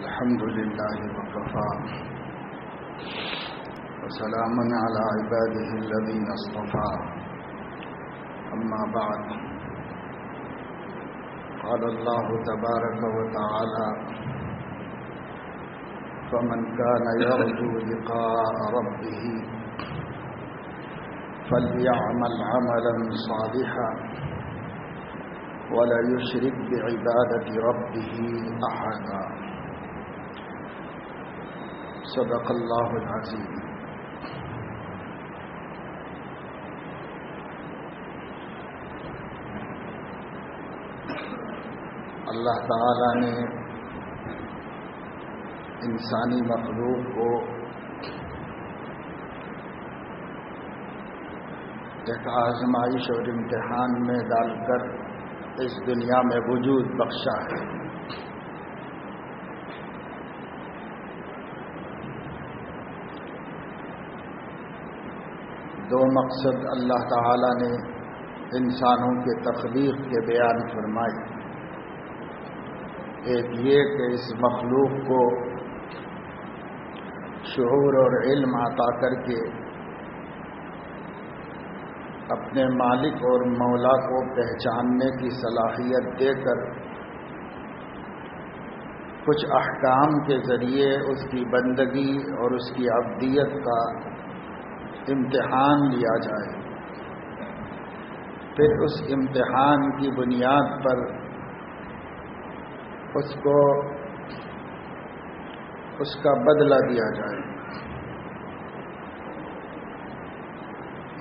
الحمد لله وكفى وسلام على عباده الذين اصطفى أما بعد قال الله تبارك وتعالى فمن كان يرجو لقاء ربه فليعمل عملا صالحا ولا يشرك بعبادة ربه أحدا صدق الله العظيم. اللہ تعالی نے انسانی مخلوق کو ایک آزمائش اور امتحان میں ڈال کر اس دنیا میں وجود بخشا ہے. دو مقصد اللہ تعالی نے انسانوں کے تخلیق کے بیان فرمائے. ایک یہ کہ اس مخلوق کو شعور اور علم عطا کر کے اپنے مالک اور مولا کو پہچاننے کی صلاحیت دے کر کچھ احکام کے ذریعے اس کی بندگی اور اس کی عبدیت کا امتحان لیا جائے. پھر اس امتحان کی بنیاد پر اس کا بدلہ دیا جائے.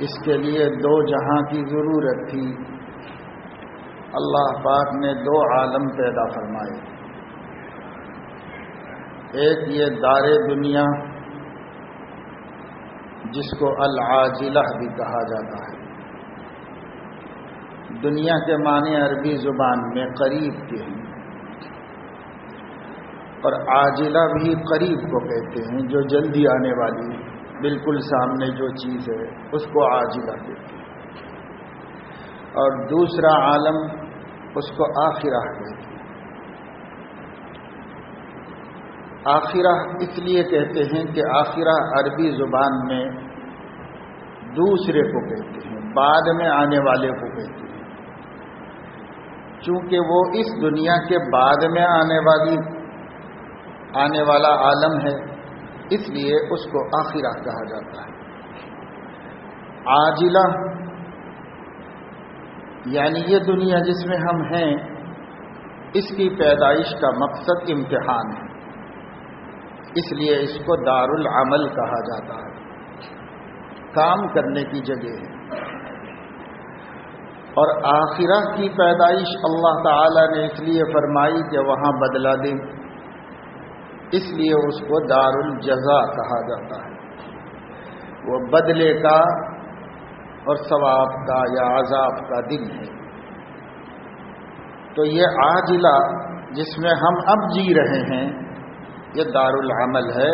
اس کے لیے دو جہاں کی ضرورت تھی. اللہ پاک نے دو عالم پیدا فرمائے. ایک یہ دار دنیا جس کو العاجلہ بھی کہا جاتا ہے. دنیا کے معنی عربی زبان میں قریب کے ہیں اور عاجلہ بھی قریب کو کہتے ہیں، جو جلدی آنے والی بالکل سامنے جو چیز ہے اس کو عاجلہ کہتے ہیں. اور دوسرا عالم اس کو آخرہ کہتے ہیں. آخرہ اس لیے کہتے ہیں کہ آخرہ عربی زبان میں دوسرے کو کہتے ہیں، بعد میں آنے والے کو کہتے ہیں. چونکہ وہ اس دنیا کے بعد میں آنے والا عالم ہے، اس لیے اس کو آخرہ کہا جاتا ہے. عاجلہ یعنی یہ دنیا جس میں ہم ہیں اس کی پیدائش کا مقصد امتحان ہے، اس لیے اس کو دار العمل کہا جاتا ہے، کام کرنے کی جگہ ہے. اور آخرہ کی پیدائش اللہ تعالی نے اس لیے فرمائی کہ وہاں بدلہ دیں، اس لیے اس کو دار الجزا کہا جاتا ہے. وہ بدلے کا اور ثواب کا یا عذاب کا دن ہے. تو یہ عاجلہ جس میں ہم اب جی رہے ہیں یہ دار العمل ہے.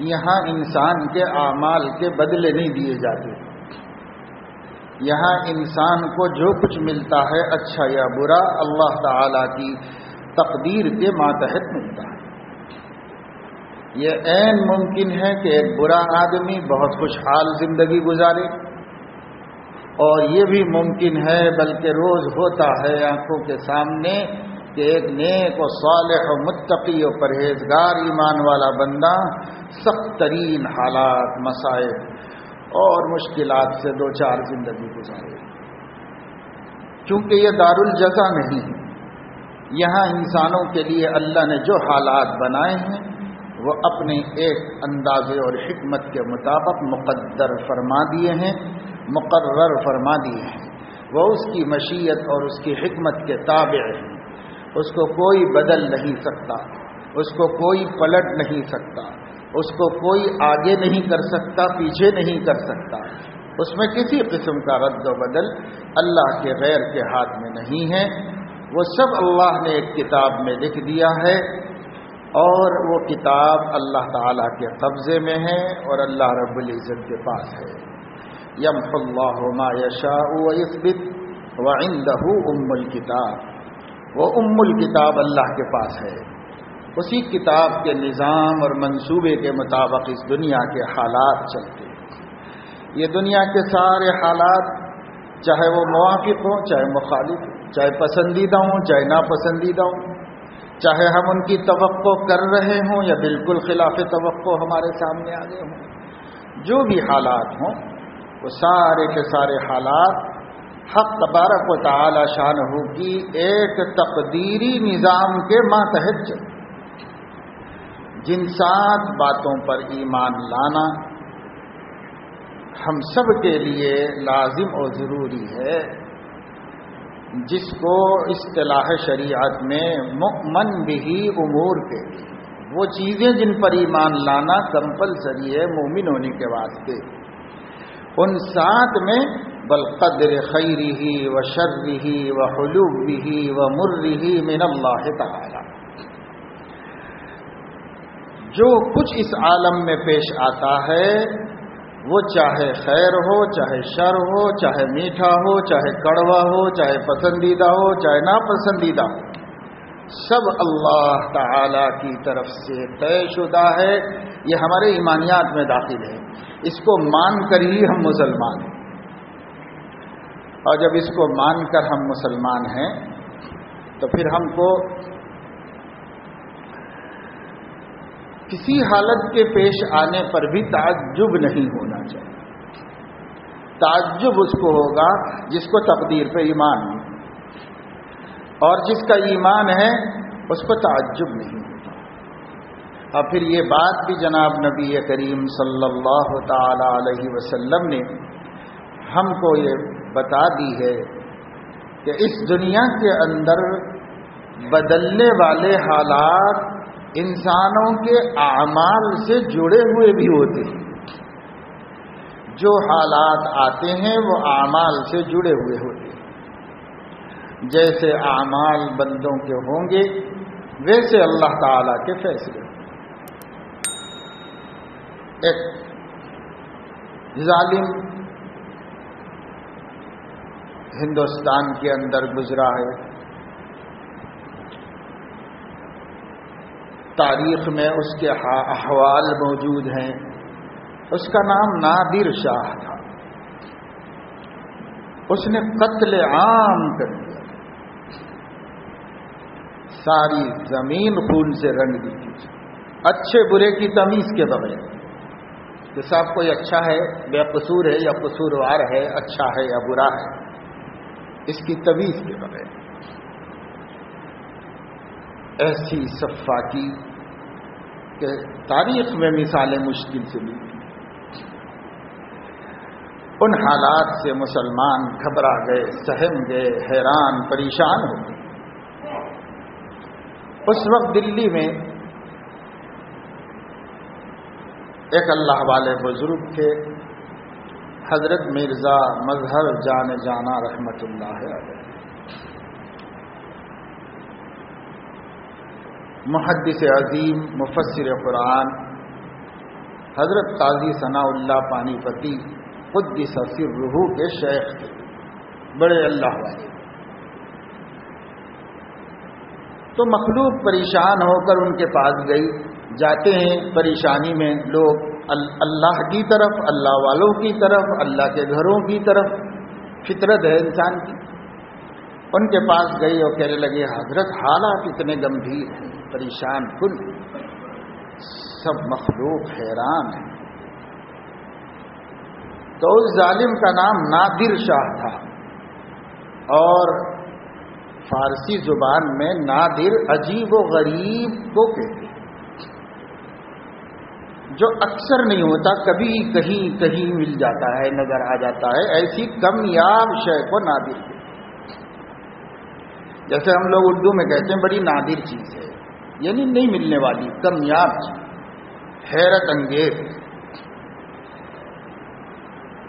یہاں انسان کے اعمال کے بدلے نہیں دیے جاتے. یہاں انسان کو جو کچھ ملتا ہے اچھا یا برا اللہ تعالی کی تقدیر کے ماتحت ملتا ہے. یہ عین ممکن ہے کہ ایک برا آدمی بہت خوشحال زندگی گزارے، اور یہ بھی ممکن ہے بلکہ روز ہوتا ہے آنکھوں کے سامنے کہ ایک نیک و صالح و متقی و پرہیزگار ایمان والا بندہ سخت ترین حالات، مصائب اور مشکلات سے دو چار زندگی گزارے. چونکہ یہ دار الجزا نہیں ہے. یہاں انسانوں کے لیے اللہ نے جو حالات بنائے ہیں وہ اپنے ایک اندازے اور حکمت کے مطابق مقدر فرما دیے ہیں، مقرر فرما دیے ہیں. وہ اس کی مشیت اور اس کی حکمت کے تابع ہیں. اس کو کوئی بدل نہیں سکتا، اس کو کوئی پلٹ نہیں سکتا، اس کو کوئی آگے نہیں کر سکتا، پیچھے نہیں کر سکتا. اس میں کسی قسم کا رد و بدل اللہ کے غیر کے ہاتھ میں نہیں ہے. وہ سب اللہ نے ایک کتاب میں لکھ دیا ہے، اور وہ کتاب اللہ تعالیٰ کے قبضے میں ہے اور اللہ رب العزت کے پاس ہے. یمحو اللہ ما یشاء ویثبت وعنده الکتاب. وہ الکتاب اللہ کے پاس ہے. اسی کتاب کے نظام اور منصوبے کے مطابق اس دنیا کے حالات چلتے ہیں۔ یہ دنیا کے سارے حالات، چاہے وہ موافق ہوں چاہے مخالف ہوں، چاہے پسندیدہ ہوں چاہے ناپسندیدہ ہوں، چاہے ہم ان کی توقع کر رہے ہوں یا بالکل خلاف توقع ہمارے سامنے آ گئے ہوں، جو بھی حالات ہوں وہ سارے کے سارے حالات حق تبارک و تعالی شانہ کی ایک تقدیری نظام کے ماتحت چلتے۔ جن 7 باتوں پر ایمان لانا ہم سب کے لیے لازم اور ضروری ہے، جس کو اصطلاح شریعت میں مؤمن بہ امور کہتے ہیں، وہ چیزیں جن پر ایمان لانا کمپلسری ہے مومن ہونے کے واسطے۔ ان 7 میں بالقدر خیرہ و شرہ و حلوہ و مرہ من اللہ تعالی، جو کچھ اس عالم میں پیش آتا ہے وہ چاہے خیر ہو چاہے شر ہو، چاہے میٹھا ہو چاہے کڑوا ہو، چاہے پسندیدہ ہو چاہے ناپسندیدہ ہو، سب اللہ تعالی کی طرف سے طے شدہ ہے۔ یہ ہمارے ایمانیات میں داخل ہے، اس کو مان کر ہی ہم مسلمان ہیں، اور جب اس کو مان کر ہم مسلمان ہیں تو پھر ہم کو کسی حالت کے پیش آنے پر بھی تعجب نہیں ہونا چاہیے۔ تعجب اس کو ہوگا جس کو تقدیر پہ ایمان ہے، اور جس کا ایمان ہے اس کو تعجب نہیں ہوتا۔ اور پھر یہ بات بھی جناب نبی کریم صلی اللہ تعالی علیہ وسلم نے ہم کو یہ بتا دی ہے کہ اس دنیا کے اندر بدلنے والے حالات انسانوں کے اعمال سے جڑے ہوئے بھی ہوتے ہیں۔ جو حالات آتے ہیں وہ اعمال سے جڑے ہوئے ہوتے ہیں، جیسے اعمال بندوں کے ہوں گے ویسے اللہ تعالی کے فیصلے ہوں گے۔ ایک ظالم ہندوستان کے اندر گزرا ہے، تاریخ میں اس کے احوال موجود ہیں۔ اس کا نام نادر شاہ تھا، اس نے قتل عام کر دیا، ساری زمین خون سے رنگ دی تھی، اچھے برے کی تمیز کے بغیر کہ صاحب کوئی اچھا ہے بے قصور ہے یا قصوروار ہے، اچھا ہے یا برا ہے، اس کی تمیز کے بغیر ایسی صفاقی کہ تاریخ میں مثالیں مشکل سے ملتی۔ ان حالات سے مسلمان گھبرا گئے، سہم گئے، حیران پریشان ہو گئے۔ اس وقت دلی میں ایک اللہ والے بزرگ تھے، حضرت مرزا مظہر جان جانا رحمت اللہ علیہ، محدث عظیم مفسر قرآن، حضرت قاضی ثناء اللہ پانی پتی قدس سرہ کے شیخ تھے، بڑے اللہ والے۔ تو مخلوق پریشان ہو کر ان کے پاس گئی، جاتے ہیں پریشانی میں لوگ اللہ کی طرف، اللہ والوں کی طرف، اللہ کے گھروں کی طرف، فطرت ہے انسان کی۔ ان کے پاس گئی اور کہنے لگے حضرت حالات اتنے گمبھیر ہیں، پریشان کن، سب مخلوق حیران ہیں۔ تو اس ظالم کا نام نادر شاہ تھا، اور فارسی زبان میں نادر عجیب و غریب کو کہتے ہیں، جو اکثر نہیں ہوتا، کبھی کہیں کہیں مل جاتا ہے، نظر آ جاتا ہے، ایسی کمیاب شے کو نادر کہتے ہیں۔ جیسے ہم لوگ اردو میں کہتے ہیں بڑی نادر چیز ہے، یعنی نہیں ملنے والی، کمیاب چیز، حیرت انگیز۔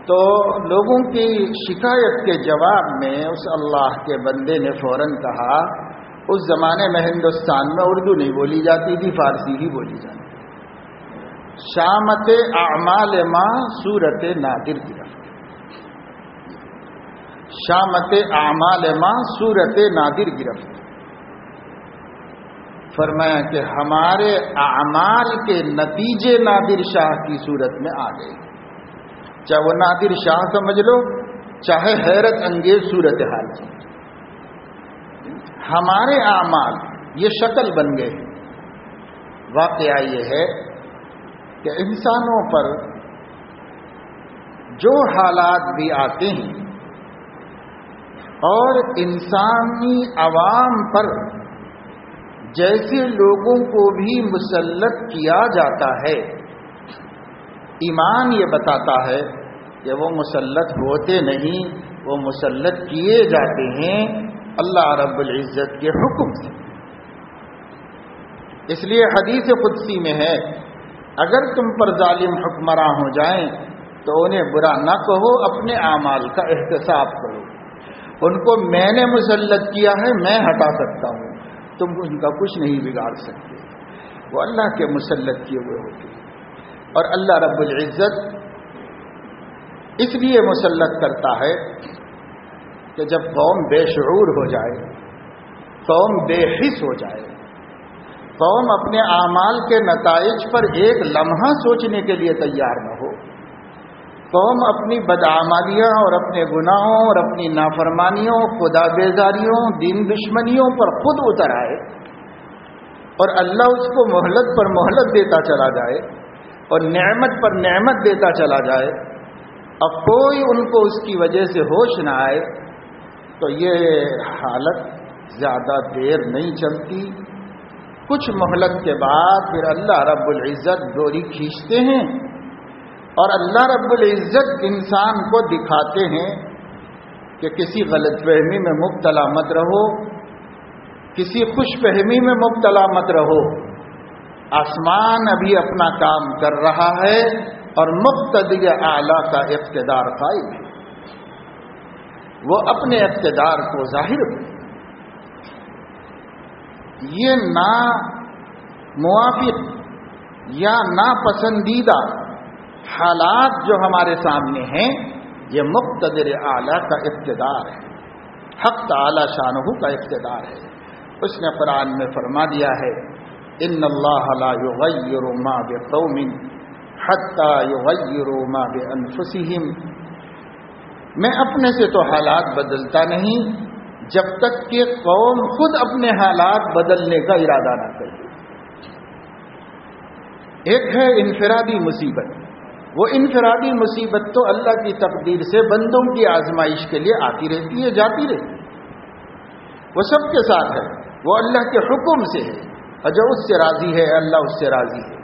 تو لوگوں کی شکایت کے جواب میں اس اللہ کے بندے نے فوراً کہا، اس زمانے میں ہندوستان میں اردو نہیں بولی جاتی تھی، فارسی ہی بولی جاتی تھی، شامت اعمال ماں صورت نادر گرفت، شامت اعمال ماں صورت نادر گرفت۔ فرمایا کہ ہمارے اعمال کے نتیجے نادر شاہ کی صورت میں آ گئے، چاہے وہ نادر شاہ سمجھ لو، چاہے حیرت انگیز صورتحال سمجھ لو، ہمارے اعمال یہ شکل بن گئے۔ واقعہ یہ ہے کہ انسانوں پر جو حالات بھی آتے ہیں اور انسانی عوام پر جیسے لوگوں کو بھی مسلط کیا جاتا ہے، ایمان یہ بتاتا ہے کہ وہ مسلط ہوتے نہیں، وہ مسلط کیے جاتے ہیں اللہ رب العزت کے حکم سے۔ اس لیے حدیث قدسی میں ہے، اگر تم پر ظالم حکمراں ہو جائیں تو انہیں برا نہ کہو، اپنے اعمال کا احتساب کرو، ان کو میں نے مسلط کیا ہے، میں ہٹا سکتا ہوں، تم ان کا کچھ نہیں بگاڑ سکتے، وہ اللہ کے مسلط کیے ہوئے ہوتے ہیں۔ اور اللہ رب العزت اس لیے مسلط کرتا ہے کہ جب قوم بے شعور ہو جائے، قوم بے حس ہو جائے، قوم اپنے اعمال کے نتائج پر ایک لمحہ سوچنے کے لیے تیار نہ ہو، قوم اپنی بدعمالیاں اور اپنے گناہوں اور اپنی نافرمانیوں، خدا بیزاریوں، دین دشمنیوں پر خود اتر آئے اور اللہ اس کو مہلت پر مہلت دیتا چلا جائے اور نعمت پر نعمت دیتا چلا جائے، اب کوئی ان کو اس کی وجہ سے ہوش نہ آئے، تو یہ حالت زیادہ دیر نہیں چلتی، کچھ مہلت کے بعد پھر اللہ رب العزت ڈوری کھینچتے ہیں اور اللہ رب العزت انسان کو دکھاتے ہیں کہ کسی غلط فہمی میں مبتلا مت رہو، کسی خوش فہمی میں مبتلا مت رہو، آسمان ابھی اپنا کام کر رہا ہے اور مقتدر اعلیٰ کا اقتدار قائم ہے، وہ اپنے اقتدار کو ظاہر کرے۔ یہ نا موافق یا ناپسندیدہ حالات جو ہمارے سامنے ہیں، یہ مقتدر اعلیٰ کا اقتدار ہے، حق تعالی شانہ کا اقتدار ہے۔ اس نے قرآن میں فرما دیا ہے، ان اللہ لا یغیر ما بقوم حتی یغیروا ما بانفسہم، میں اپنے سے تو حالات بدلتا نہیں جب تک کہ قوم خود اپنے حالات بدلنے کا ارادہ نہ کرے۔ ایک ہے انفرادی مصیبت، وہ انفرادی مصیبت تو اللہ کی تقدیر سے بندوں کی آزمائش کے لیے آتی رہتی ہے، جاتی رہتی ہے، وہ سب کے ساتھ ہے، وہ اللہ کے حکم سے ہے، اور جو اس سے راضی ہے اللہ اس سے راضی ہے۔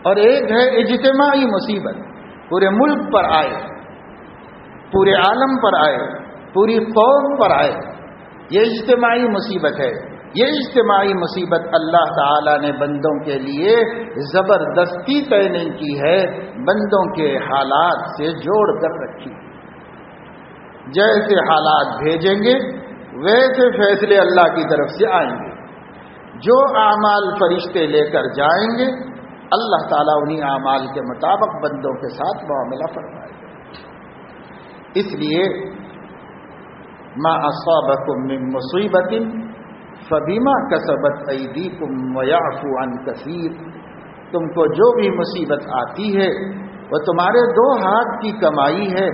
اور ایک ہے اجتماعی مصیبت، پورے ملک پر آئے، پورے عالم پر آئے، پوری قوم پر آئے، یہ اجتماعی مصیبت ہے۔ یہ اجتماعی مصیبت اللہ تعالی نے بندوں کے لیے زبردستی طے نہیں کی ہے، بندوں کے حالات سے جوڑ کر رکھی۔ جیسے حالات بھیجیں گے ویسے فیصلے اللہ کی طرف سے آئیں گے، جو اعمال فرشتے لے کر جائیں گے اللہ تعالیٰ انہی اعمال کے مطابق بندوں کے ساتھ معاملہ فرمائے گا۔ اس لیے ما اصابکم من مصیبت فبما کسبت ایدیکم ویعفو عن کثیر، تم کو جو بھی مصیبت آتی ہے وہ تمہارے دو ہاتھ کی کمائی ہے،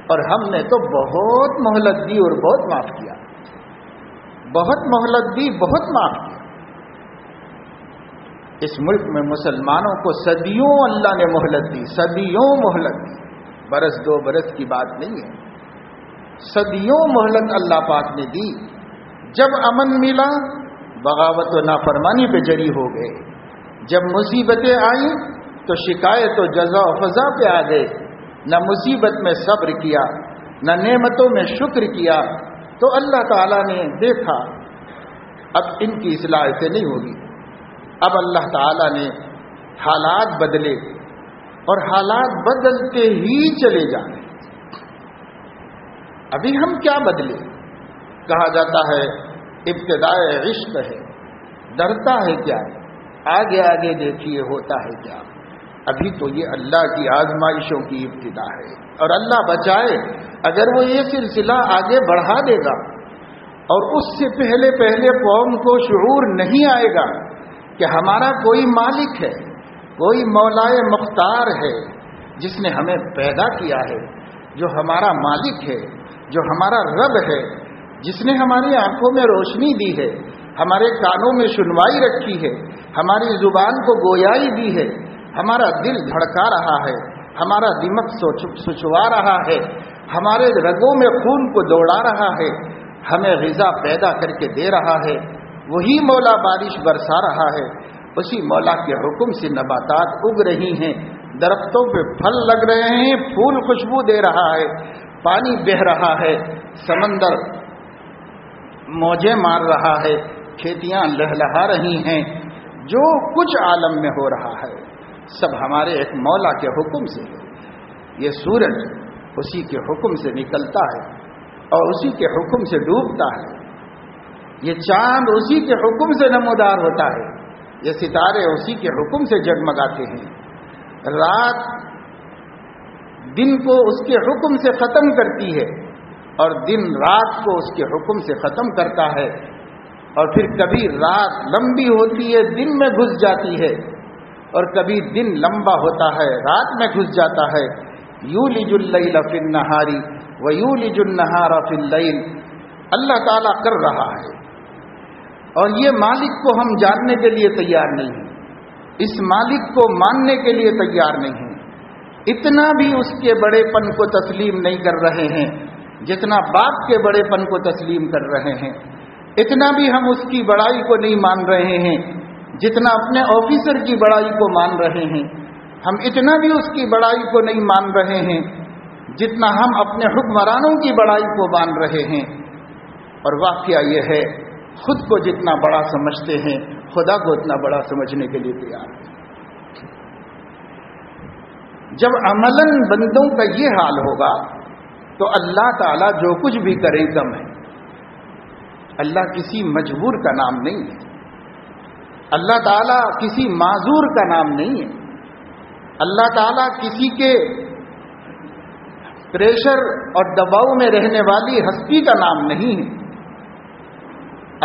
اور ہم نے تو بہت مہلت دی اور بہت معاف کیا، بہت مہلت دی، بہت معاف کیا۔ اس ملک میں مسلمانوں کو صدیوں اللہ نے مہلت دی، صدیوں مہلت دی، برس دو برس کی بات نہیں ہے، صدیوں مہلت اللہ پاک نے دی۔ جب امن ملا بغاوت و نافرمانی پہ جری ہو گئے، جب مصیبتیں آئیں تو شکایت و جزا و فضا پہ آ گئے، نہ مصیبت میں صبر کیا نہ نعمتوں میں شکر کیا، تو اللہ تعالیٰ نے دیکھا اب ان کی اصلاح سے نہیں ہوگی، اب اللہ تعالیٰ نے حالات بدلے اور حالات بدلتے ہی چلے جائیں۔ ابھی ہم کیا بدلے؟ کہا جاتا ہے ابتدائے عشق ہے، ڈرتا ہے کیا، آگے آگے دیکھیے ہوتا ہے کیا۔ ابھی تو یہ اللہ کی آزمائشوں کی ابتدا ہے، اور اللہ بچائے اگر وہ یہ سلسلہ آگے بڑھا دے گا اور اس سے پہلے قوم کو شعور نہیں آئے گا کہ ہمارا کوئی مالک ہے، کوئی مولائے مختار ہے جس نے ہمیں پیدا کیا ہے، جو ہمارا مالک ہے، جو ہمارا رب ہے، جس نے ہماری آنکھوں میں روشنی دی ہے، ہمارے کانوں میں سنوائی رکھی ہے، ہماری زبان کو گویائی دی ہے، ہمارا دل دھڑکا رہا ہے، ہمارا دماغ سوچوا رہا ہے، ہمارے رگوں میں خون کو دوڑا رہا ہے، ہمیں غذا پیدا کر کے دے رہا ہے، وہی مولا بارش برسا رہا ہے، اسی مولا کے حکم سے نباتات اگ رہی ہیں، درختوں پہ پھل لگ رہے ہیں، پھول خوشبو دے رہا ہے، پانی بہہ رہا ہے، سمندر موجیں مار رہا ہے، کھیتیاں لہلہا رہی ہیں، جو کچھ عالم میں ہو رہا ہے سب ہمارے ایک مولا کے حکم سے ہے۔ یہ سورج اسی کے حکم سے نکلتا ہے اور اسی کے حکم سے ڈوبتا ہے، یہ چاند اسی کے حکم سے نمودار ہوتا ہے، یہ ستارے اسی کے حکم سے جگمگاتے ہیں، رات دن کو اس کے حکم سے ختم کرتی ہے اور دن رات کو اس کے حکم سے ختم کرتا ہے، اور پھر کبھی رات لمبی ہوتی ہے دن میں گھس جاتی ہے، اور کبھی دن لمبا ہوتا ہے رات میں گھس جاتا ہے۔ یولج اللیل فی النہار ویولج النہار فی اللیل، اللہ تعالیٰ کر رہا ہے، اور یہ مالک کو ہم جاننے کے لیے تیار نہیں ہیں، اس مالک کو ماننے کے لیے تیار نہیں ہیں، اتنا بھی اس کے بڑے پن کو تسلیم نہیں کر رہے ہیں جتنا باپ کے بڑے پن کو تسلیم کر رہے ہیں، اتنا بھی ہم اس کی بڑائی کو نہیں مان رہے ہیں جتنا اپنے آفیسر کی بڑائی کو مان رہے ہیں، ہم اتنا بھی اس کی بڑائی کو نہیں مان رہے ہیں جتنا ہم اپنے حکمرانوں کی بڑائی کو مان رہے ہیں۔ اور واقعہ یہ ہے، خود کو جتنا بڑا سمجھتے ہیں خدا کو اتنا بڑا سمجھنے کے لیے تیار ہیں۔ جب عملاً بندوں کا یہ حال ہوگا تو اللہ تعالیٰ جو کچھ بھی کرے کم ہے۔ اللہ کسی مجبور کا نام نہیں ہے، اللہ تعالیٰ کسی معذور کا نام نہیں ہے، اللہ تعالیٰ کسی کے پریشر اور دباؤ میں رہنے والی ہستی کا نام نہیں ہے۔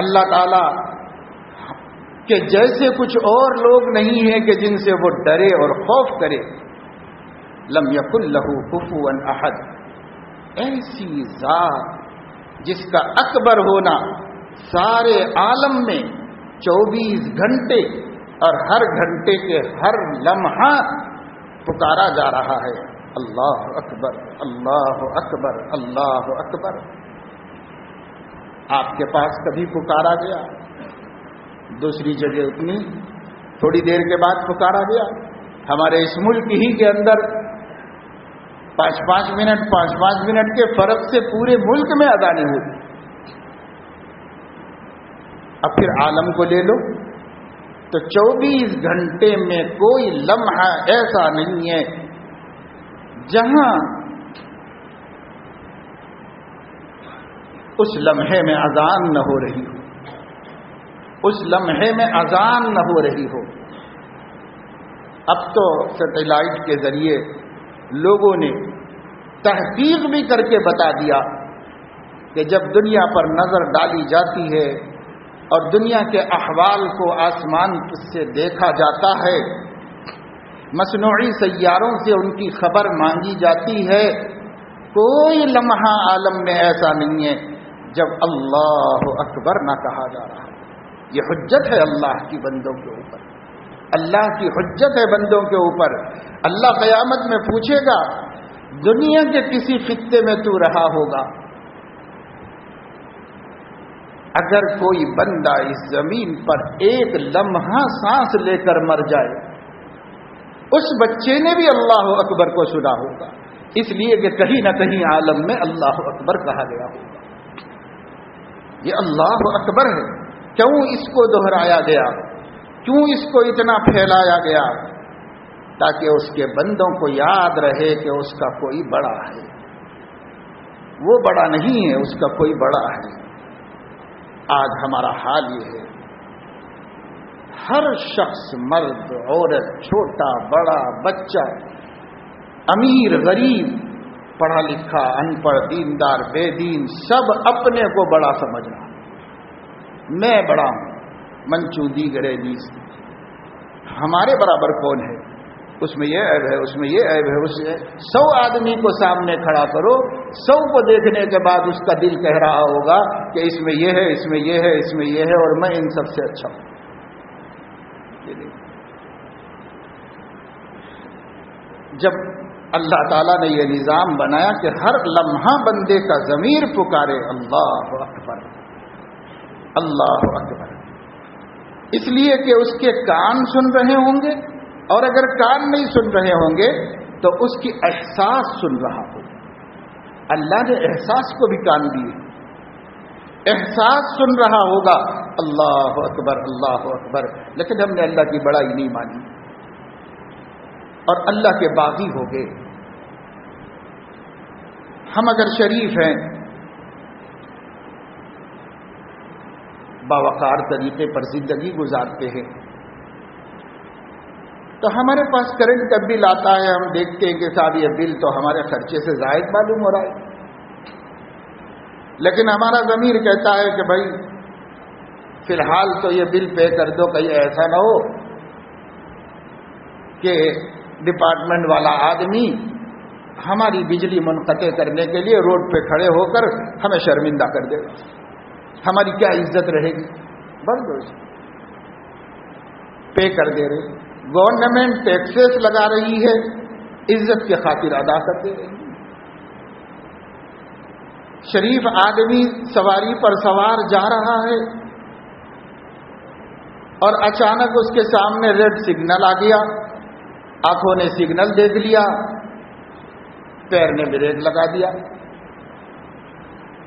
اللہ تعالیٰ کہ جیسے کچھ اور لوگ نہیں ہیں کہ جن سے وہ ڈرے اور خوف کرے۔ لم یکن لہ کفوا احد، ایسی ذات جس کا اکبر ہونا سارے عالم میں 24 گھنٹے اور ہر گھنٹے کے ہر لمحہ پکارا جا رہا ہے، اللہ اکبر اللہ اکبر اللہ اکبر۔ آپ کے پاس کبھی پکارا گیا؟ دوسری جگہ اتنی تھوڑی دیر کے بعد پکارا گیا؟ ہمارے اس ملک ہی کے اندر 5-5 منٹ کے فرق سے پورے ملک میں اذانیں ہوتی۔ اب پھر عالم کو لے لو تو 24 گھنٹے میں کوئی لمحہ ایسا نہیں ہے جہاں اس لمحے میں اذان نہ ہو رہی ہو، اس لمحے میں اذان نہ ہو رہی ہو۔ اب تو سیٹلائٹ کے ذریعے لوگوں نے تحقیق بھی کر کے بتا دیا کہ جب دنیا پر نظر ڈالی جاتی ہے اور دنیا کے احوال کو آسمان سے دیکھا جاتا ہے، مصنوعی سیاروں سے ان کی خبر مانگی جاتی ہے، کوئی لمحہ عالم میں ایسا نہیں ہے جب اللہ اکبر نہ کہا جا رہا ہے۔ یہ حجت ہے اللہ کی بندوں کے اوپر، اللہ کی حجت ہے بندوں کے اوپر۔ اللہ قیامت میں پوچھے گا، دنیا کے کسی خطے میں تو رہا ہوگا؟ اگر کوئی بندہ اس زمین پر ایک لمحہ سانس لے کر مر جائے، اس بچے نے بھی اللہ اکبر کو سنا ہوگا، اس لیے کہ کہیں نہ کہیں عالم میں اللہ اکبر کہا گیا ہوگا۔ یہ اللہ اکبر ہے، کیوں اس کو دہرایا گیا، کیوں اس کو اتنا پھیلایا گیا؟ تاکہ اس کے بندوں کو یاد رہے کہ اس کا کوئی بڑا ہے، وہ بڑا نہیں ہے، اس کا کوئی بڑا ہے۔ آج ہمارا حال یہ ہے، ہر شخص، مرد عورت، چھوٹا بڑا، بچہ، امیر غریب، پڑھا لکھا ان پڑھ دیندار بے دین سب اپنے کو بڑا سمجھنا، میں بڑا ہوں، منچو دیگرے نیز، ہمارے برابر کون ہے، اس میں یہ عیب ہے، اس میں یہ عیب ہے، اس میں 100 آدمی کو سامنے کھڑا کرو، 100 کو دیکھنے کے بعد اس کا دل کہہ رہا ہوگا کہ اس میں یہ ہے، اس میں یہ ہے، اس میں یہ ہے، اور میں ان سب سے اچھا ہوں۔ جب اللہ تعالیٰ نے یہ نظام بنایا کہ ہر لمحہ بندے کا ضمیر پکارے اللہ اکبر اللہ اکبر، اس لیے کہ اس کے کان سن رہے ہوں گے، اور اگر کان نہیں سن رہے ہوں گے تو اس کی احساس سن رہا ہوگا۔ اللہ نے احساس کو بھی کان دیے، احساس سن رہا ہوگا اللہ اکبر اللہ اکبر، لیکن ہم نے اللہ کی بڑائی نہیں مانی اور اللہ کے باغی ہو گئے۔ ہم اگر شریف ہیں، باوقار طریقے پر زندگی گزارتے ہیں، تو ہمارے پاس کرنٹ کا بل آتا ہے، ہم دیکھتے ہیں کہ صاحب یہ بل تو ہمارے خرچے سے زائد معلوم ہو رہا ہے، لیکن ہمارا ضمیر کہتا ہے کہ بھائی فی الحال تو یہ بل پے کر دو، کہیں ایسا نہ ہو کہ ڈپارٹمنٹ والا آدمی ہماری بجلی منقطع کرنے کے لیے روڈ پہ کھڑے ہو کر ہمیں شرمندہ کر دے گا، ہماری کیا عزت رہے گی۔ بس پے کر دے رہے، گورنمنٹ ٹیکسز لگا رہی ہے، عزت کی خاطر ادا کر دے رہی ہے۔ شریف آدمی سواری پر سوار جا رہا ہے اور اچانک اس کے سامنے ریڈ سگنل آ گیا، آنکھوں نے سگنل دیکھ لیا، پیر نے بریک لگا دیا،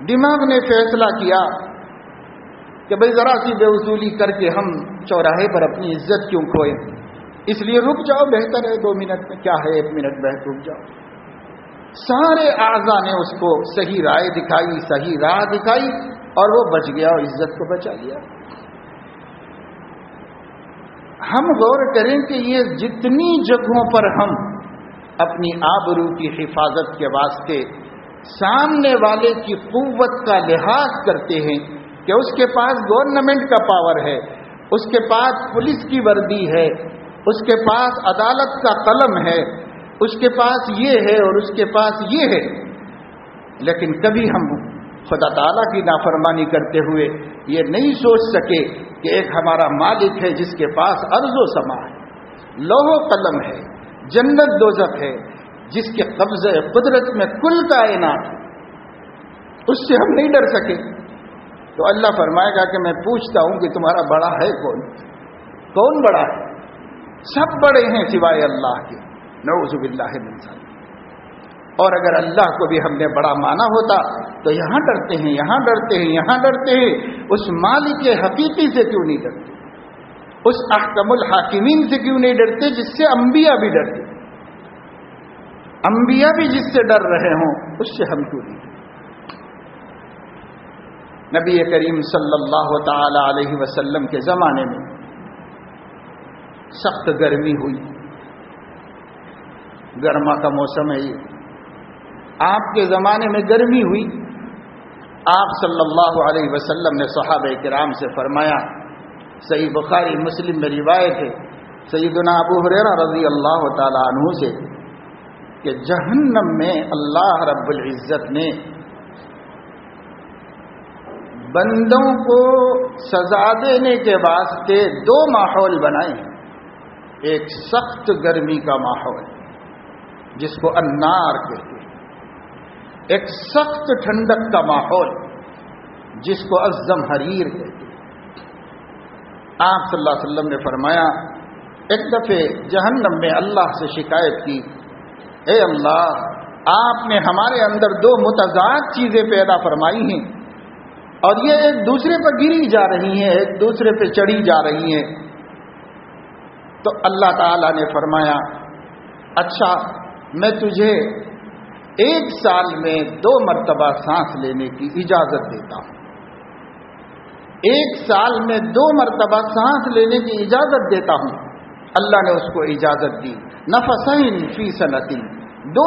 دماغ نے فیصلہ کیا کہ بھئی ذرا سی بے وصولی کر کے ہم چوراہے پر اپنی عزت کیوں کھوئیں، اس لیے رک جاؤ، بہتر ہے 2 منٹ میں کیا ہے 1 منٹ میں رک جاؤ۔ سارے اعضاء نے اس کو صحیح رائے دکھائی، صحیح راہ دکھائی، اور وہ بچ گیا اور عزت کو بچا لیا۔ ہم غور کریں کہ یہ جتنی جگہوں پر ہم اپنی آبرو کی حفاظت کے واسطے سامنے والے کی قوت کا لحاظ کرتے ہیں کہ اس کے پاس گورنمنٹ کا پاور ہے، اس کے پاس پولیس کی وردی ہے، اس کے پاس عدالت کا قلم ہے، اس کے پاس یہ ہے اور اس کے پاس یہ ہے، لیکن کبھی ہم خدا تعالیٰ کی نافرمانی کرتے ہوئے یہ نہیں سوچ سکے کہ ایک ہمارا مالک ہے جس کے پاس ارض و سما ہے، لوح و قلم ہے، جنت دوزخ ہے، جس کے قبضہ قدرت میں کل کائنات، اس سے ہم نہیں ڈر سکے۔ تو اللہ فرمائے گا کہ میں پوچھتا ہوں کہ تمہارا بڑا ہے کون؟ کون بڑا ہے؟ سب بڑے ہیں سوائے اللہ کے، نعوذ باللہ من ذلک۔ اور اگر اللہ کو بھی ہم نے بڑا مانا ہوتا تو یہاں ڈرتے ہیں، یہاں ڈرتے ہیں، یہاں ڈرتے ہیں، اس مالک حقیقی سے کیوں نہیں ڈرتے؟ اس احکم الحاکمین سے کیوں نہیں ڈرتے جس سے انبیاء بھی ڈرتے؟ انبیاء بھی جس سے ڈر رہے ہوں اس سے ہم کیوں نہیں ڈرتے؟ نبی کریم صلی اللہ تعالی علیہ وسلم کے زمانے میں سخت گرمی ہوئی، گرما کا موسم ہے یہ، آپ کے زمانے میں گرمی ہوئی، آپ صلی اللہ علیہ وسلم نے صحابہ کرام سے فرمایا، صحیح بخاری مسلم میں روایت ہے سیدنا ابو ہریرہ رضی اللہ تعالی عنہ سے کہ جہنم میں اللہ رب العزت نے بندوں کو سزا دینے کے واسطے 2 ماحول بنائے ہیں، ایک سخت گرمی کا ماحول جس کو النار کہتے ہیں، ایک سخت ٹھنڈک کا ماحول جس کو الزمہریر کہتے ہیں۔ آپ صلی اللہ علیہ وسلم نے فرمایا، ایک دفعہ جہنم میں اللہ سے شکایت کی، اے اللہ آپ نے ہمارے اندر 2 متضاد چیزیں پیدا فرمائی ہیں اور یہ ایک دوسرے پر گری جا رہی ہیں، ایک دوسرے پہ چڑھی جا رہی ہیں۔ تو اللہ تعالیٰ نے فرمایا، اچھا میں تجھے 1 سال میں 2 مرتبہ سانس لینے کی اجازت دیتا ہوں، 1 سال میں 2 مرتبہ سانس لینے کی اجازت دیتا ہوں۔ اللہ نے اس کو اجازت دی، نفسین فی سنۃ، 2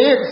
1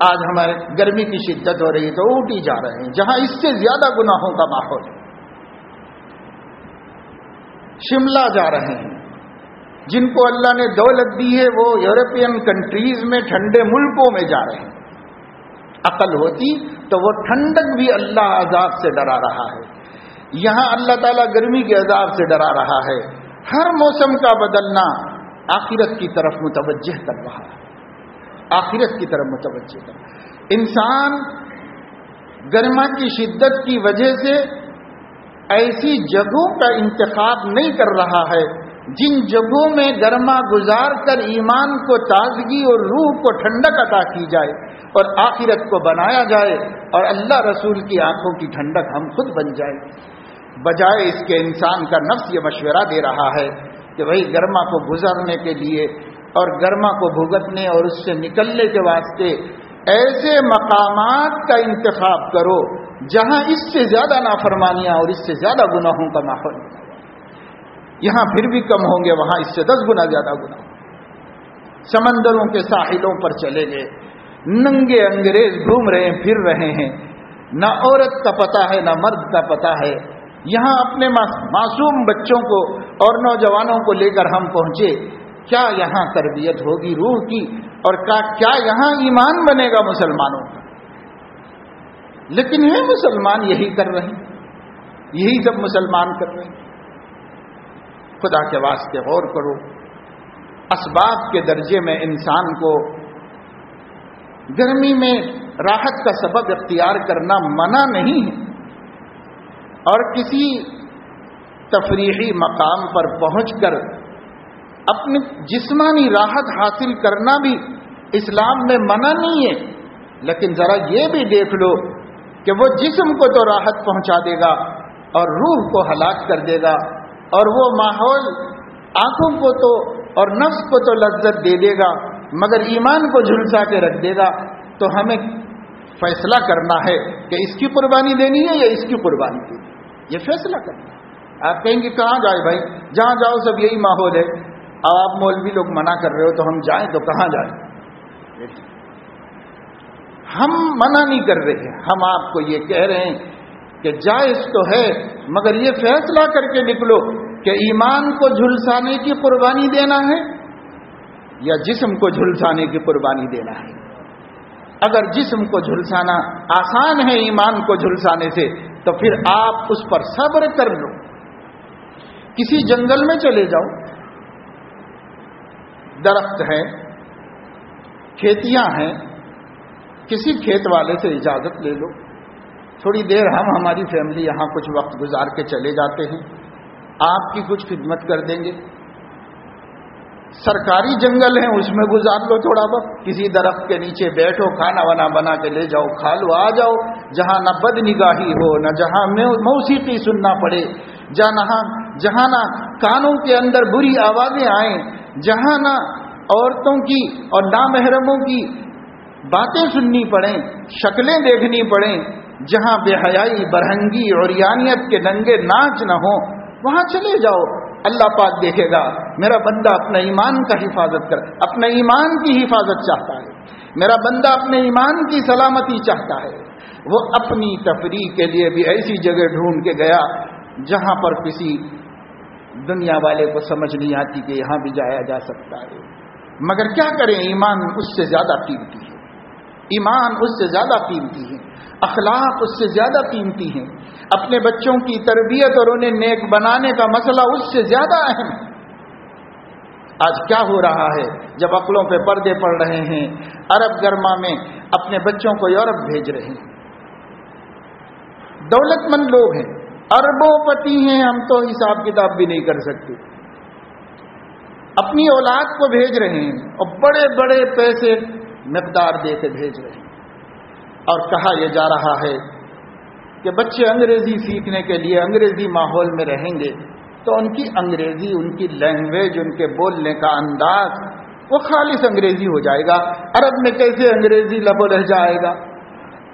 آج ہمارے گرمی کی شدت ہو رہی ہے تو اونٹی جا رہے ہیں جہاں اس سے زیادہ گناہوں کا ماحول ہے. شملہ جا رہے ہیں. جن کو اللہ نے دولت دی ہے وہ یورپین کنٹریز میں ٹھنڈے ملکوں میں جا رہے ہیں. عقل ہوتی تو وہ ٹھنڈک بھی اللہ عذاب سے ڈرا رہا ہے. یہاں اللہ تعالیٰ گرمی کے عذاب سے ڈرا رہا ہے. ہر موسم کا بدلنا آخرت کی طرف متوجہ کر رہا ہے. آخرت کی طرف متوجہ کر رہا ہے. انسان گرما کی شدت کی وجہ سے ایسی جگہوں کا انتخاب نہیں کر رہا ہے جن جگہوں میں گرما گزار کر ایمان کو تازگی اور روح کو ٹھنڈک عطا کی جائے اور آخرت کو بنایا جائے اور اللہ رسول کی آنکھوں کی ٹھنڈک ہم خود بن جائے. بجائے اس کے انسان کا نفس یہ مشورہ دے رہا ہے کہ بھائی گرما کو گزارنے کے لیے اور گرما کو بھگتنے اور اس سے نکلنے کے واسطے ایسے مقامات کا انتخاب کرو جہاں اس سے زیادہ نافرمانیاں اور اس سے زیادہ گناہوں کا ماحول. یہاں پھر بھی کم ہوں گے, وہاں اس سے 10 گنا زیادہ گناہ. سمندروں کے ساحلوں پر چلے گئے, ننگے انگریز گھوم رہے ہیں, پھر رہے ہیں, نہ عورت کا پتہ ہے نہ مرد کا پتہ ہے. یہاں اپنے معصوم بچوں کو اور نوجوانوں کو لے کر ہم پہنچے. کیا یہاں تربیت ہوگی روح کی اور کیا یہاں ایمان بنے گا مسلمانوں کا؟ لیکن یہ مسلمان یہی کر رہے ہیں, یہی سب مسلمان کر رہے ہیں. خدا کے واسطے غور کرو. اسباب کے درجے میں انسان کو گرمی میں راحت کا سبب اختیار کرنا منع نہیں ہے, اور کسی تفریحی مقام پر پہنچ کر اپنی جسمانی راحت حاصل کرنا بھی اسلام میں منع نہیں ہے. لیکن ذرا یہ بھی دیکھ لو کہ وہ جسم کو تو راحت پہنچا دے گا اور روح کو ہلاک کر دے گا, اور وہ ماحول آنکھوں کو تو اور نفس کو تو لذت دے دے گا مگر ایمان کو جھلسا کے رکھ دے گا. تو ہمیں فیصلہ کرنا ہے کہ اس کی قربانی دینی ہے یا اس کی قربانی دینی ہے, یہ فیصلہ کرنا ہے. آپ کہیں گے کہاں جائے بھائی, جہاں جاؤ سب یہی ماحول ہے. اب آپ مولوی لوگ منع کر رہے ہو تو ہم جائیں تو کہاں جائیں؟ ہم منع نہیں کر رہے ہیں, ہم آپ کو یہ کہہ رہے ہیں کہ جائز تو ہے مگر یہ فیصلہ کر کے نکلو کہ ایمان کو جھلسانے کی قربانی دینا ہے یا جسم کو جھلسانے کی قربانی دینا ہے. اگر جسم کو جھلسانا آسان ہے ایمان کو جھلسانے سے تو پھر آپ اس پر صبر کر لو. کسی جنگل میں چلے جاؤ, درخت ہیں, کھیتیاں ہیں, کسی کھیت والے سے اجازت لے لو, تھوڑی دیر ہم ہماری فیملی یہاں کچھ وقت گزار کے چلے جاتے ہیں, آپ کی کچھ خدمت کر دیں گے. سرکاری جنگل ہیں اس میں گزار لو تھوڑا وقت, کسی درخت کے نیچے بیٹھو, کھانا وانا بنا کے لے جاؤ, کھا لو, آ جاؤ. جہاں نہ بد نگاہی ہو, نہ جہاں موسیقی سننا پڑے, جہاں نہ کانوں کے اندر بری آوازیں آئیں, جہاں نہ عورتوں کی اور نامحرموں کی باتیں سننی پڑیں, شکلیں دیکھنی پڑیں, جہاں بے حیائی, برہنگی, عریانیت کے ننگے ناچ نہ ہوں, وہاں چلے جاؤ. اللہ پاک دیکھے گا میرا بندہ اپنا ایمان کا حفاظت کر, اپنے ایمان کی حفاظت چاہتا ہے, میرا بندہ اپنے ایمان کی سلامتی چاہتا ہے. وہ اپنی تفریح کے لیے بھی ایسی جگہ ڈھونڈ کے گیا جہاں پر کسی دنیا والے کو سمجھ نہیں آتی کہ یہاں بھی جایا جا سکتا ہے. مگر کیا کریں, ایمان اس سے زیادہ قیمتی ہے, ایمان اس سے زیادہ قیمتی ہے, اخلاق اس سے زیادہ قیمتی ہیں. اپنے بچوں کی تربیت اور انہیں نیک بنانے کا مسئلہ اس سے زیادہ اہم ہے. آج کیا ہو رہا ہے, جب عقلوں پہ پردے پڑ رہے ہیں, عرب گرما میں اپنے بچوں کو یورپ بھیج رہے ہیں. دولت مند لوگ ہیں, اربوں پتی ہیں, ہم تو حساب کتاب بھی نہیں کر سکتے. اپنی اولاد کو بھیج رہے ہیں اور بڑے بڑے پیسے مقدار دے کے بھیج رہے ہیں, اور کہا یہ جا رہا ہے کہ بچے انگریزی سیکھنے کے لیے انگریزی ماحول میں رہیں گے تو ان کی انگریزی, ان کی لینگویج, ان کے بولنے کا انداز وہ خالص انگریزی ہو جائے گا. عرب میں کیسے انگریزی لب و لہجہ آئے گا؟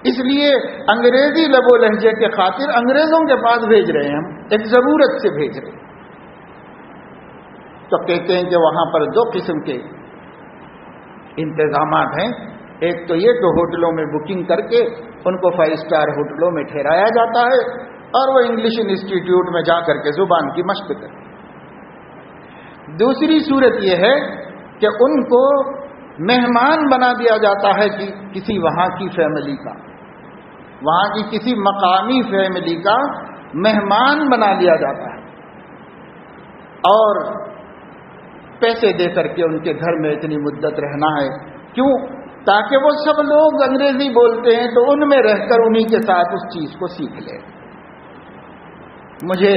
اس لیے انگریزی لب و لہجے کے خاطر انگریزوں کے پاس بھیج رہے ہیں, ہم ایک ضرورت سے بھیج رہے ہیں. تو کہتے ہیں کہ وہاں پر 2 قسم کے انتظامات ہیں. ایک تو یہ کہ ہوٹلوں میں بکنگ کر کے ان کو 5 اسٹار ہوٹلوں میں ٹھہرایا جاتا ہے اور وہ انگلش انسٹیٹیوٹ میں جا کر کے زبان کی مشق کرتے. دوسری صورت یہ ہے کہ ان کو مہمان بنا دیا جاتا ہے کہ کسی وہاں کی فیملی کا، وہاں کی کسی مقامی فیملی کا مہمان بنا لیا جاتا ہے اور پیسے دے کر کے ان کے گھر میں اتنی مدت رہنا ہے. کیوں؟ تاکہ وہ سب لوگ انگریزی بولتے ہیں تو ان میں رہ کر انہی کے ساتھ اس چیز کو سیکھ لیں. مجھے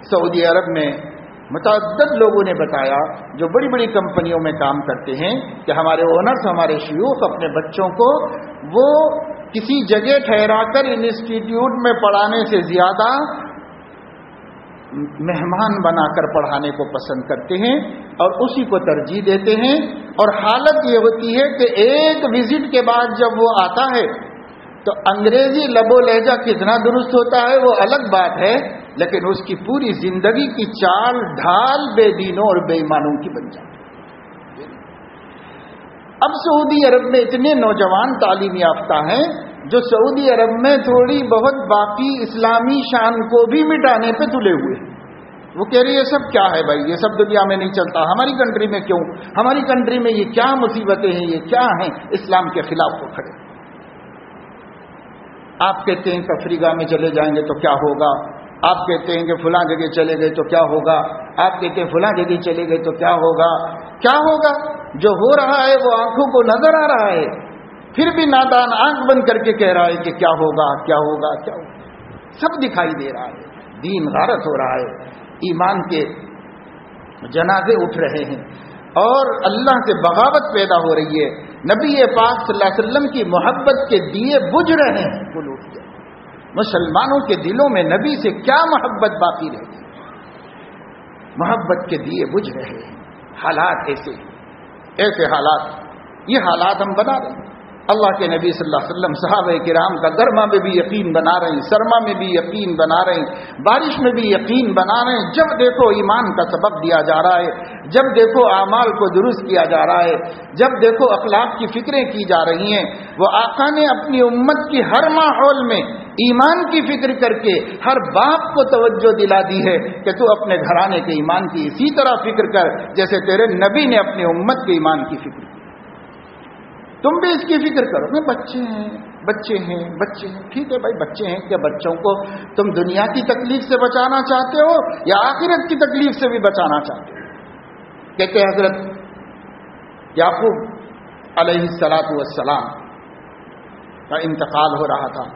سعودی عرب میں متعدد لوگوں نے بتایا جو بڑی بڑی کمپنیوں میں کام کرتے ہیں کہ ہمارے اونرز، ہمارے شیوخ اپنے بچوں کو وہ کسی جگہ ٹھہرا کر انسٹیٹیوٹ میں پڑھانے سے زیادہ مہمان بنا کر پڑھانے کو پسند کرتے ہیں اور اسی کو ترجیح دیتے ہیں. اور حالت یہ ہوتی ہے کہ ایک وزٹ کے بعد جب وہ آتا ہے تو انگریزی لب و لہجہ کتنا درست ہوتا ہے وہ الگ بات ہے، لیکن اس کی پوری زندگی کی چال ڈھال بے دینوں اور بے ایمانوں کی بن جاتی ہے. اب سعودی عرب میں اتنے نوجوان تعلیم یافتہ ہیں جو سعودی عرب میں تھوڑی بہت باقی اسلامی شان کو بھی مٹانے پہ تلے ہوئے ہیں. وہ کہہ رہی ہے یہ سب کیا ہے بھائی، یہ سب دنیا میں نہیں چلتا، ہماری کنٹری میں کیوں، ہماری کنٹری میں یہ کیا مصیبتیں ہیں، یہ کیا ہیں، اسلام کے خلاف وہ کھڑے. آپ کہتے ہیں تفریح گاہ میں چلے جائیں گے تو کیا ہوگا، آپ کہتے ہیں کہ فلاں جگہ چلے گئے تو کیا ہوگا، آپ کہتے ہیں فلاں جگہ چلے گئے تو کیا ہوگا. کیا ہوگا؟ جو ہو رہا ہے وہ آنکھوں کو نظر آ رہا ہے، پھر بھی نادان آنکھ بند کر کے کہہ رہا ہے کہ کیا ہوگا کیا ہوگا کیا ہوگا. سب دکھائی دے رہا ہے، دین غارت ہو رہا ہے، ایمان کے جنازے اٹھ رہے ہیں اور اللہ سے بغاوت پیدا ہو رہی ہے. نبی پاک صلی اللہ علیہ وسلم کی محبت کے دیے بجھ رہے ہیں. مسلمانوں کے دلوں میں نبی سے کیا محبت باقی رہ گئی، محبت کے دیے بجھ رہے ہیں. حالات ایسے حالات، یہ حالات ہم بنا رہے ہیں. اللہ کے نبی صلی اللہ علیہ وسلم صحابہ کرام کا گرما میں بھی یقین بنا رہے ہیں، سرما میں بھی یقین بنا رہے ہیں، بارش میں بھی یقین بنا رہے ہیں. جب دیکھو ایمان کا سبق دیا جا رہا ہے، جب دیکھو اعمال کو درست کیا جا رہا ہے، جب دیکھو اخلاق کی فکریں کی جا رہی ہیں. وہ آقا نے اپنی امت کی ہر ماحول میں ایمان کی فکر کر کے ہر باپ کو توجہ دلا دی ہے کہ تو اپنے گھرانے کے ایمان کی اسی طرح فکر کر جیسے تیرے نبی نے اپنے امت کے ایمان کی فکر کی. تم بھی اس کی فکر کرو. میں بچے ہیں ٹھیک ہے بھائی، بچے ہیں کہ بچوں کو تم دنیا کی تکلیف سے بچانا چاہتے ہو یا آخرت کی تکلیف سے بھی بچانا چاہتے ہو؟ کہتے حضرت یعقوب علیہ السلام کا انتقال ہو رہا تھا.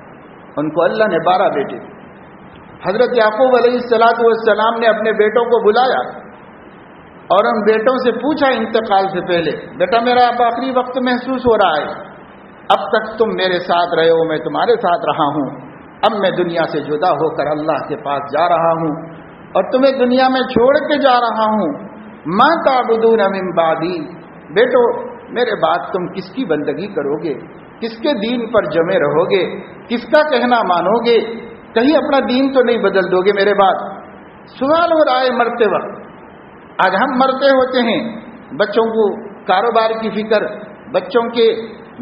ان کو اللہ نے 12 بیٹے. حضرت یعقوب علیہ السلام نے اپنے بیٹوں کو بلایا اور ان بیٹوں سے پوچھا انتقال سے پہلے، بیٹا میرا اب آخری وقت محسوس ہو رہا ہے، اب تک تم میرے ساتھ رہے ہو، میں تمہارے ساتھ رہا ہوں، اب میں دنیا سے جدا ہو کر اللہ کے پاس جا رہا ہوں اور تمہیں دنیا میں چھوڑ کے جا رہا ہوں. ما تعبدون من بعدی، بیٹو میرے بعد تم کس کی بندگی کرو گے، کس کے دین پر جمے رہو گے، کس کا کہنا مانو گے، کہیں اپنا دین تو نہیں بدل دو گے میرے بعد. سوال ہو رہا ہے مرتے وقت. آج ہم مرتے ہوتے ہیں، بچوں کو کاروبار کی فکر، بچوں کے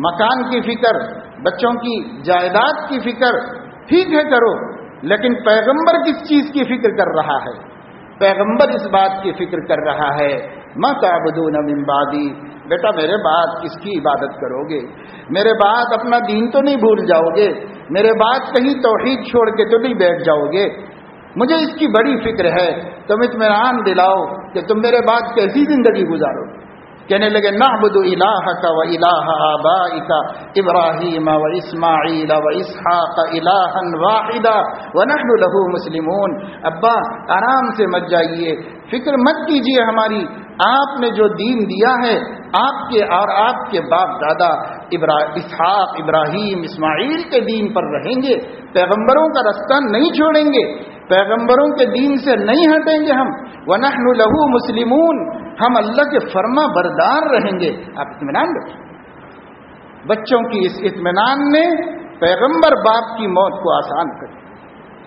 مکان کی فکر، بچوں کی جائیداد کی فکر، ٹھیک ہے کرو، لیکن پیغمبر کس چیز کی فکر کر رہا ہے؟ پیغمبر اس بات کی فکر کر رہا ہے ما تعبدون من بعدی، بیٹا میرے بعد کس کی عبادت کرو گے، میرے بعد اپنا دین تو نہیں بھول جاؤ گے، میرے بعد کہیں توحید چھوڑ کے تو نہیں بیٹھ جاؤ گے. مجھے اس کی بڑی فکر ہے، تم اطمینان دلاؤ کہ تم میرے بعد کیسی زندگی گزارو. کہنے لگے نعبد الہک و الہ آبائک ابراہیم و اسماعیل و اسحاق الہا واحدا ونحن له مسلمون. ابا آرام سے مت جائیے، فکر مت کیجیے ہماری، آپ نے جو دین دیا ہے آپ کے اور آپ کے باپ دادا اسحاق ابراہیم اسماعیل کے دین پر رہیں گے، پیغمبروں کا رستہ نہیں چھوڑیں گے، پیغمبروں کے دین سے نہیں ہٹیں گے ہم. وَنَحْنُ لَهُ مُسْلِمُونَ، ہم اللہ کے فرما بردار رہیں گے. آپ اطمینان رکھیں. بچوں کی اس اطمینان نے پیغمبر باپ کی موت کو آسان کر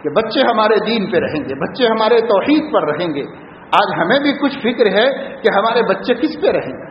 کہ بچے ہمارے دین پہ رہیں گے، بچے ہمارے توحید پر رہیں گے. آج ہمیں بھی کچھ فکر ہے کہ ہمارے بچے کس پہ رہیں گے.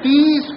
30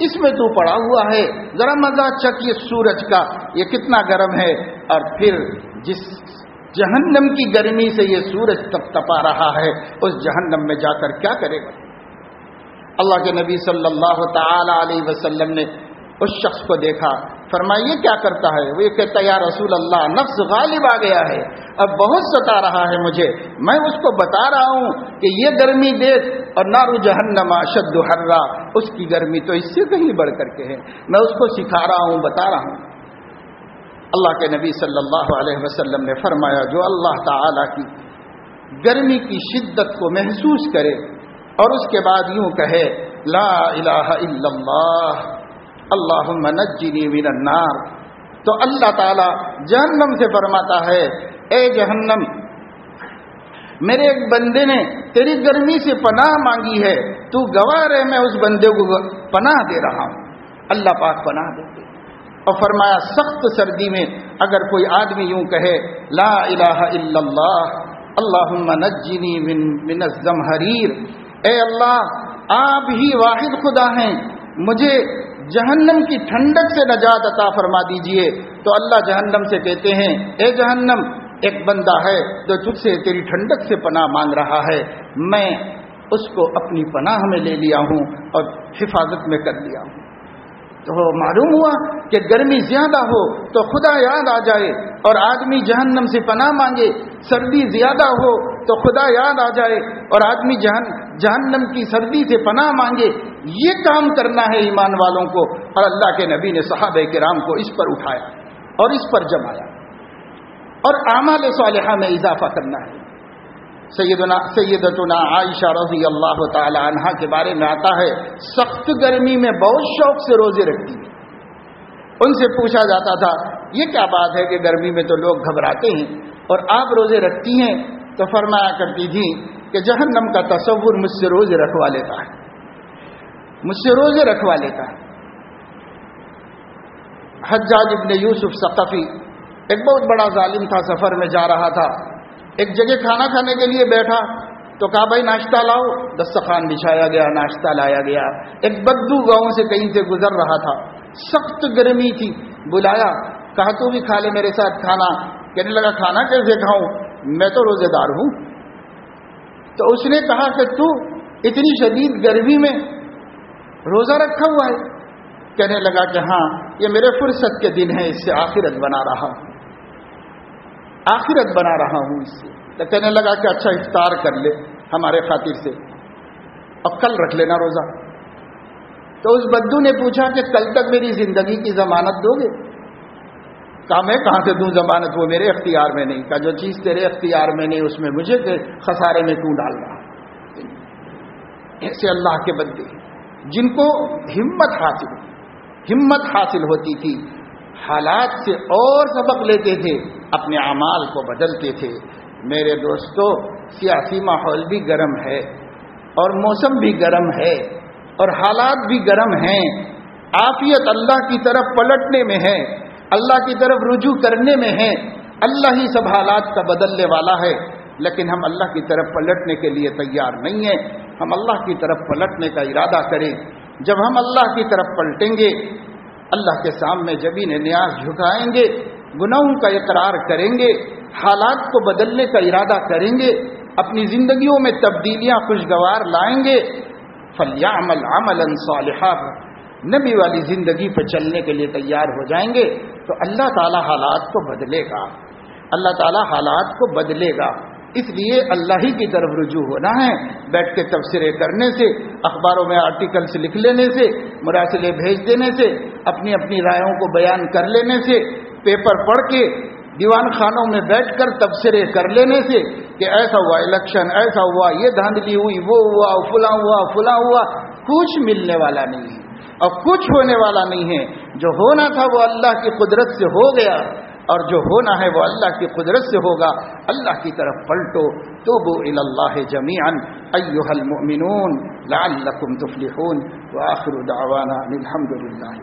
اس میں تو پڑا ہوا ہے، ذرا مزہ چکھ یہ سورج کا، یہ کتنا گرم ہے، اور پھر جس جہنم کی گرمی سے یہ سورج تپا رہا ہے، اس جہنم میں جا کر کیا کرے گا؟ اللہ کے نبی صلی اللہ تعالی علیہ وسلم نے اس شخص کو دیکھا، فرمایا یہ کیا کرتا ہے؟ وہ یہ کہتا یا رسول اللہ نفس غالب آ گیا ہے، اب بہت ستا رہا ہے مجھے، میں اس کو بتا رہا ہوں کہ یہ گرمی دیکھ، اور نار جہنم اشد حرا، اس کی گرمی تو اس سے کہیں بڑھ کر کے ہے، میں اس کو سکھا رہا ہوں، بتا رہا ہوں۔ اللہ کے نبی صلی اللہ علیہ وسلم نے فرمایا جو اللہ تعالی کی گرمی کی شدت کو محسوس کرے اور اس کے بعد یوں کہے لا الہ الا اللہ اللہم نجنی من النار، تو اللہ تعالی جہنم سے فرماتا ہے اے جہنم، میرے ایک بندے نے تیری گرمی سے پناہ مانگی ہے، تو گواہ رہے میں اس بندے کو پناہ دے رہا ہوں۔ اللہ پاک پناہ دیتے، اور فرمایا سخت سردی میں اگر کوئی آدمی یوں کہے لا الہ الا اللہ اللہم نجنی من الزمہریر، اے اللہ آپ ہی واحد خدا ہیں، مجھے جہنم کی ٹھنڈک سے نجات عطا فرما دیجئے، تو اللہ جہنم سے کہتے ہیں اے جہنم، ایک بندہ ہے جو تجھ سے تیری ٹھنڈک سے پناہ مانگ رہا ہے، میں اس کو اپنی پناہ میں لے لیا ہوں اور حفاظت میں کر لیا ہوں۔ تو معلوم ہوا کہ گرمی زیادہ ہو تو خدا یاد آ جائے اور آدمی جہنم سے پناہ مانگے، سردی زیادہ ہو تو خدا یاد آ جائے اور آدمی جہنم کی سردی سے پناہ مانگے، یہ کام کرنا ہے ایمان والوں کو، اور اللہ کے نبی نے صحابہ کرام کو اس پر اٹھایا اور اس پر جمایا، اور اعمال صالحہ میں اضافہ کرنا ہے۔ سیدتنا عائشہ رضی اللہ تعالی عنہا کے بارے میں آتا ہے سخت گرمی میں بہت شوق سے روزے رکھتی ہیں۔ ان سے پوچھا جاتا تھا یہ کیا بات ہے کہ گرمی میں تو لوگ گھبراتے ہیں اور آپ روزے رکھتی ہیں؟ تو فرمایا کرتی تھی کہ جہنم کا تصور مجھ سے روزے رکھوا لیتا ہے، مجھ سے روزے رکھوا لیتا ہے۔ حجاج ابن یوسف ثقفی ایک بہت بڑا ظالم تھا، سفر میں جا رہا تھا، ایک جگہ کھانا کھانے کے لیے بیٹھا تو کہا بھائی ناشتہ لاؤ، دسترخوان بچھایا گیا، ناشتہ لایا گیا۔ ایک بدو گاؤں سے کہیں سے گزر رہا تھا، سخت گرمی تھی، بلایا، کہا تو بھی کھا لے میرے ساتھ کھانا۔ کہنے لگا کھانا کیسے کھاؤں، میں تو روزے دار ہوں۔ تو اس نے کہا کہ تو اتنی شدید گرمی میں روزہ رکھا ہوا ہے؟ کہنے لگا کہ ہاں یہ میرے فرصت کے دن ہیں، اس سے آخرت بنا رہا ہوں، آخرت بنا رہا ہوں اس سے۔ تو کہنے لگا کہ اچھا افطار کر لے ہمارے خاطر سے اور کل رکھ لینا روزہ۔ تو اس بدو نے پوچھا کہ کل تک میری زندگی کی ضمانت دو گے؟ کہا میں کہاں سے دوں ضمانت، وہ میرے اختیار میں نہیں۔ کہا جو چیز تیرے اختیار میں نہیں اس میں مجھے خسارے میں کیوں ڈال رہا؟ ایسے اللہ کے بندے جن کو ہمت حاصل ہوتی تھی، حالات سے اور سبق لیتے تھے، اپنے اعمال کو بدلتے تھے۔ میرے دوستو سیاسی ماحول بھی گرم ہے اور موسم بھی گرم ہے اور حالات بھی گرم ہیں، عافیت اللہ کی طرف پلٹنے میں ہے، اللہ کی طرف رجوع کرنے میں ہے، اللہ ہی سب حالات کا بدلنے والا ہے، لیکن ہم اللہ کی طرف پلٹنے کے لیے تیار نہیں ہیں۔ ہم اللہ کی طرف پلٹنے کا ارادہ کریں۔ جب ہم اللہ کی طرف پلٹیں گے، اللہ کے سامنے جبین نیاز جھکائیں گے، گناہوں کا اقرار کریں گے، حالات کو بدلنے کا ارادہ کریں گے، اپنی زندگیوں میں تبدیلیاں خوشگوار لائیں گے، فَلْيَعْمَلْ عَمَلًا صَالِحًا، نبی والی زندگی پہ چلنے کے لیے تیار ہو جائیں گے تو اللہ تعالی حالات کو بدلے گا، اللہ تعالی حالات کو بدلے گا۔ اس لیے اللہ ہی کی طرف رجوع ہونا ہے۔ بیٹھ کے تبصرے کرنے سے، اخباروں میں آرٹیکلز لکھ لینے سے، مراسلے بھیج دینے سے، اپنی اپنی رائےوں کو بیان کر لینے سے، پیپر پڑھ کے دیوان خانوں میں بیٹھ کر تبصرے کر لینے سے کہ ایسا ہوا الیکشن، ایسا ہوا، یہ دھاندلی ہوئی، وہ ہوا، فلاں ہوا، کچھ ملنے والا نہیں ہے اور کچھ ہونے والا نہیں ہے۔ جو ہونا تھا وہ اللہ کی قدرت سے ہو گیا، اور جو ہونا ہے وہ اللہ کی قدرت سے ہوگا۔ اللہ کی طرف پلٹو، توبوا الی اللہ جمیعا ایھا المؤمنون لعلکم تفلحون، وآخر دعوانا الحمد للہ۔